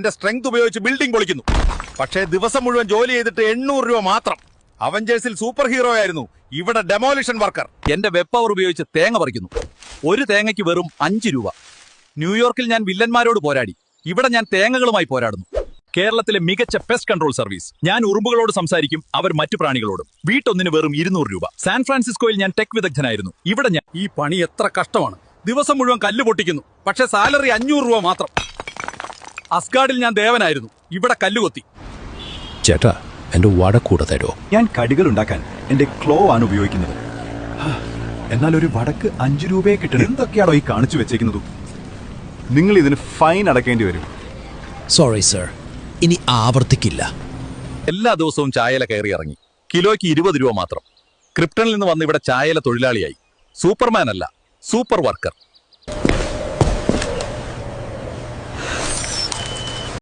എന്റെ സ്ട്രെങ്ത് ഉപയോഗിച്ച് ബിൽഡിംഗ് പൊളിക്കുന്നു. പക്ഷേ ദിവസം മുഴുവൻ ജോലി ചെയ്തിട്ട് 800 രൂപ മാത്രം. അവഞ്ചേഴ്സിൽ സൂപ്പർ ഹീറോ ആയിരുന്നു, ഇവിടെ ഡെമോളിഷൻ വർക്കർ. എന്റെ വെബ് പവർ ഉപയോഗിച്ച് തേങ്ങ പറിക്കുന്നു. ഒരു തേങ്ങയ്ക്ക് വെറും 5 രൂപ. ന്യൂയോർക്കിൽ ഞാൻ വില്ലന്മാരോട് പോരാടി, ഇവിടെ ഞാൻ തേങ്ങകളുമായി പോരാടുന്നു. കേരളത്തിലെ മികച്ച പെസ്റ്റ് കൺട്രോൾ സർവീസ്. ഞാൻ ഉറുമ്പുകളോട് സംസാരിക്കും, അവർ മറ്റു പ്രാണികളോടും. വീട്ടൊന്നിന് വെറും 200 രൂപ. സാൻ ഫ്രാൻസിസ്കോയിൽ ഞാൻ ടെക് വിദഗ്ധനായിരുന്നു, ഇവിടെ ഞാൻ. ഈ പണി എത്ര കഷ്ടമാണ്. ദിവസം മുഴുവൻ കല്ല് പൊട്ടിക്കുന്നു, പക്ഷേ സാലറി 500 രൂപ മാത്രം. അസ്ഗാർഡിൽ ഞാൻ ദേവനായിരുന്നു, ഇവിടെ കല്ലുകൊത്തി. ചേട്ടാ, എന്റെ വടക്കൂടെ തരോ? ഞാൻ കടികൾ ഉണ്ടാക്കാൻ എന്റെ ക്ലോ ആണ് ഉപയോഗിക്കുന്നത്. എന്നാൽ ഒരു വടക്ക് 5 രൂപയെ കിട്ടണം. എന്തൊക്കെയാണോ ഈ കാണിച്ചു വെച്ചേക്കുന്നത്? നിങ്ങൾ ഇതിന് ഫൈൻ അടക്കേണ്ടി വരും. സോറി സർ, ഇനി ആവർത്തിക്കില്ല. എല്ലാ ദിവസവും ചായല കയറി ഇറങ്ങി. കിലോയ്ക്ക് 20 രൂപ മാത്രം. ക്രിപ്റ്റണിൽ നിന്ന് വന്ന് ഇവിടെ ചായല തൊഴിലാളിയായി. സൂപ്പർമാൻ അല്ല, സൂപ്പർ വർക്കർ.